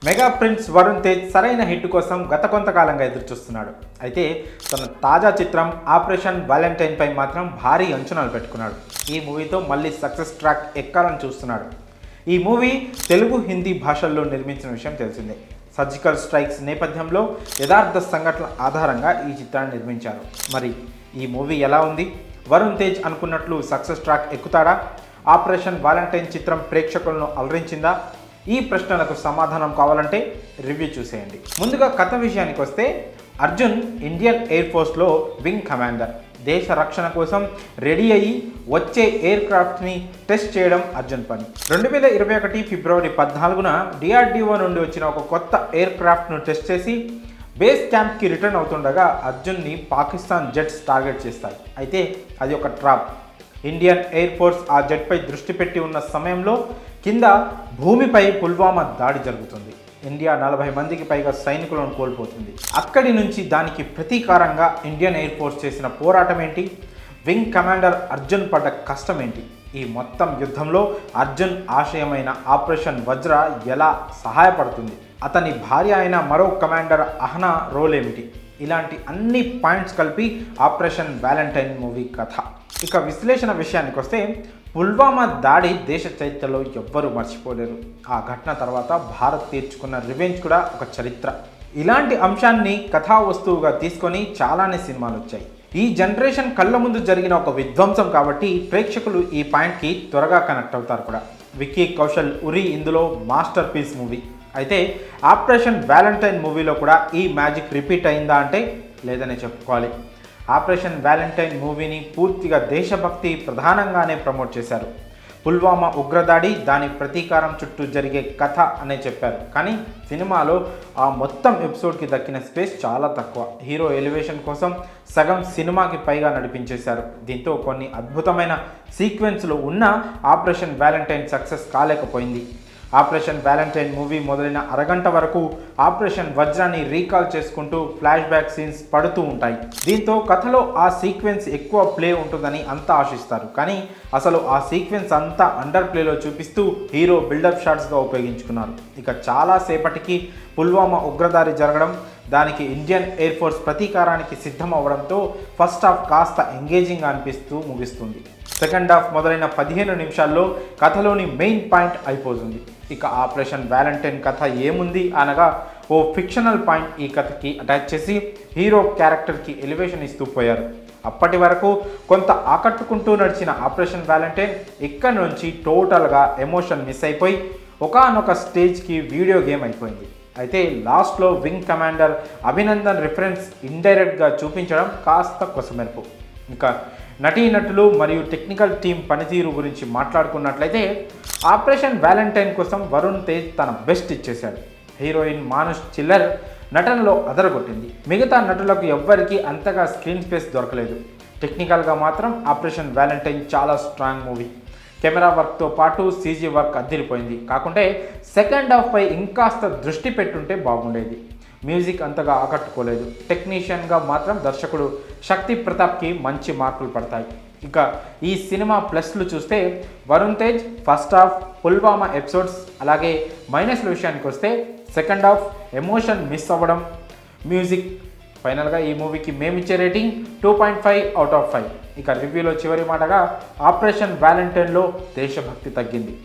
Mega prince Varun Tej సరైన hit కోసం గత కొంతకాలంగా ఎదురుచూస్తున్నాడు. అయితే తన తాజా చిత్రం ఆపరేషన్ వాలంటైన్ పై మాత్రం భారీ అంచనాలు పెట్టుకున్నాడు. ఈ మూవీతో మళ్ళీ సక్సెస్ ట్రాక్ ఎక్కాలని చూస్తున్నాడు. ఈ మూవీ తెలుగు, హిందీ భాషల్లో నిర్మించిన విషయం తెలిసిందే. సర్జికల్ స్ట్రైక్స్ నేపథ్యంలో యథార్థ సంఘటనల ఆధారంగా ఈ చిత్రాన్ని నిర్మించారు. మరి ఈ మూవీ ఎలా ఉంది? వరుణ్ తేజ్ అనుకున్నట్లు సక్సెస్ ట్రాక్ ఎక్కుతాడా? ఆపరేషన్ వాలంటైన్ చిత్రం ప్రేక్షకులను అలరించిందా? ఈ ప్రశ్నలకు సమాధానం కావాలంటే రివ్యూ చూసేయండి. ముందుగా కథ విషయానికి వస్తే, అర్జున్ ఇండియన్ ఎయిర్ ఫోర్స్లో వింగ్ కమాండర్. దేశ రక్షణ కోసం రెడీ అయ్యి వచ్చే ఎయిర్ క్రాఫ్ట్ని టెస్ట్ చేయడం అర్జున్ పని. 2021 ఫిబ్రవరి 14న డిఆర్డిఓ నుండి వచ్చిన ఒక కొత్త ఎయిర్ క్రాఫ్ట్ను టెస్ట్ చేసి బేస్ క్యాంప్కి రిటర్న్ అవుతుండగా అర్జున్ని పాకిస్తాన్ జెట్స్ టార్గెట్ చేస్తాయి. అయితే అది ఒక ట్రాప్. ఇండియన్ ఎయిర్ ఫోర్స్ ఆ జెట్పై దృష్టి పెట్టి ఉన్న సమయంలో కింద భూమిపై పుల్వామా దాడి జరుగుతుంది. ఇండియా 40 మందికి పైగా సైనికులను కోల్పోతుంది. అక్కడి నుంచి దానికి ప్రతీకారంగా ఇండియన్ ఎయిర్ ఫోర్స్ చేసిన పోరాటం ఏంటి? వింగ్ కమాండర్ అర్జున్ పడ్డ కష్టం ఏంటి? ఈ మొత్తం యుద్ధంలో అర్జున్ ఆశయమైన ఆపరేషన్ వజ్ర ఎలా సహాయపడుతుంది? అతని భార్య అయిన మరో కమాండర్ అహనా రోల్ ఏమిటి? ఇలాంటి అన్ని పాయింట్స్ కలిపి ఆపరేషన్ వాలంటైన్ మూవీ కథ. ఇక విశ్లేషణ విషయానికి వస్తే, పుల్వామా దాడి దేశ చరిత్రలో ఎవ్వరూ మర్చిపోలేరు. ఆ ఘటన తర్వాత భారత్ తీర్చుకున్న రివెంజ్ కూడా ఒక చరిత్ర. ఇలాంటి అంశాన్ని కథా వస్తువుగా తీసుకొని చాలానే సినిమాలు వచ్చాయి. ఈ జనరేషన్ కళ్ళ ముందు జరిగిన ఒక విధ్వంసం కాబట్టి ప్రేక్షకులు ఈ పాయింట్కి త్వరగా కనెక్ట్ అవుతారు కూడా. విక్కీ కౌశల్ ఉరి ఇందులో మాస్టర్ పీస్ మూవీ. అయితే ఆపరేషన్ వాలంటైన్ మూవీలో కూడా ఈ మ్యాజిక్ రిపీట్ అయిందా అంటే లేదనే చెప్పుకోవాలి. ఆపరేషన్ వాలంటైన్ మూవీని పూర్తిగా దేశభక్తి ప్రధానంగానే ప్రమోట్ చేశారు. పుల్వామా ఉగ్రదాడి, దాని ప్రతీకారం చుట్టూ జరిగే కథ అనే చెప్పారు. కానీ సినిమాలో ఆ మొత్తం ఎపిసోడ్కి దక్కిన స్పేస్ చాలా తక్కువ. హీరో ఎలివేషన్ కోసం సగం సినిమాకి పైగా నడిపించేశారు. దీంతో కొన్ని అద్భుతమైన సీక్వెన్స్లు ఉన్న ఆపరేషన్ వాలంటైన్ సక్సెస్ కాలేకపోయింది. ఆపరేషన్ వాలంటైన్ మూవీ మొదలైన అరగంట వరకు ఆపరేషన్ వజ్రాన్ని రీకాల్ చేసుకుంటూ ఫ్లాష్ బ్యాక్ సీన్స్ పడుతూ ఉంటాయి. దీంతో కథలో ఆ సీక్వెన్స్ ఎక్కువ ప్లే ఉంటుందని అంతా ఆశిస్తారు. కానీ అసలు ఆ సీక్వెన్స్ అంతా అండర్ ప్లేలో చూపిస్తూ హీరో బిల్డప్ షాట్స్గా ఉపయోగించుకున్నారు. ఇక చాలాసేపటికి పుల్వామా ఉగ్రదాడి జరగడం, దానికి ఇండియన్ ఎయిర్ ఫోర్స్ ప్రతీకారానికి సిద్ధం అవ్వడంతో ఫస్ట్ హాఫ్ కాస్త ఎంగేజింగ్గా అనిపిస్తూ ముగిస్తుంది. సెకండ్ హాఫ్ మొదలైన 15 నిమిషాల్లో కథలోని మెయిన్ పాయింట్ అయిపోతుంది. ఇక ఆపరేషన్ వాలంటైన్ కథ ఏముంది అనగా, ఓ ఫిక్షనల్ పాయింట్ ఈ కథకి అటాచ్ చేసి హీరో క్యారెక్టర్కి ఎలివేషన్ ఇస్తూ పోయారు. అప్పటి వరకు కొంత ఆకట్టుకుంటూ నడిచిన ఆపరేషన్ వాలంటైన్ ఇక్కడి నుంచి టోటల్గా ఎమోషన్ మిస్ అయిపోయి ఒకానొక స్టేజ్కి వీడియో గేమ్ అయిపోయింది. అయితే లాస్ట్లో వింగ్ కమాండర్ అభినందన్ రిఫరెన్స్ ఇండైరెక్ట్గా చూపించడం కాస్త కొసమెరుపు. ఇంకా నటీనటులు మరియు టెక్నికల్ టీం పనితీరు గురించి మాట్లాడుకున్నట్లయితే, ఆపరేషన్ వాలంటైన్ కోసం వరుణ్ తేజ్ తన బెస్ట్ ఇచ్చేశాడు. హీరోయిన్ మానుష్ చిల్లర్ నటనలో అదరగొట్టింది. మిగతా నటులకు ఎవ్వరికీ అంతగా స్క్రీన్ స్పేస్ దొరకలేదు. టెక్నికల్గా మాత్రం ఆపరేషన్ వాలంటైన్ చాలా స్ట్రాంగ్ మూవీ. కెమెరా వర్క్తో పాటు సీజీ వర్క్ అద్దిరిపోయింది. కాకుంటే సెకండ్ హాఫ్ పై ఇంకాస్త దృష్టి పెట్టుంటే బాగుండేది. మ్యూజిక్ అంతగా ఆకట్టుకోలేదు. టెక్నీషియన్గా మాత్రం దర్శకుడు శక్తి ప్రతాప్కి మంచి మార్కులు పడతాయి. ఇక ఈ సినిమా ప్లస్లు చూస్తే, Varun Tej first half Pulwama episodes, అలాగే మైనస్ల విషయానికి వస్తే సెకండ్ హాఫ్ ఎమోషన్ మిస్ అవ్వడం, మ్యూజిక్. ఫైనల్గా ఈ మూవీకి మేమిచ్చే రేటింగ్ 2.5/5. ఇక రివ్యూలో చివరి మాటగా, ఆపరేషన్ వాలంటైన్లో దేశభక్తి తగ్గింది.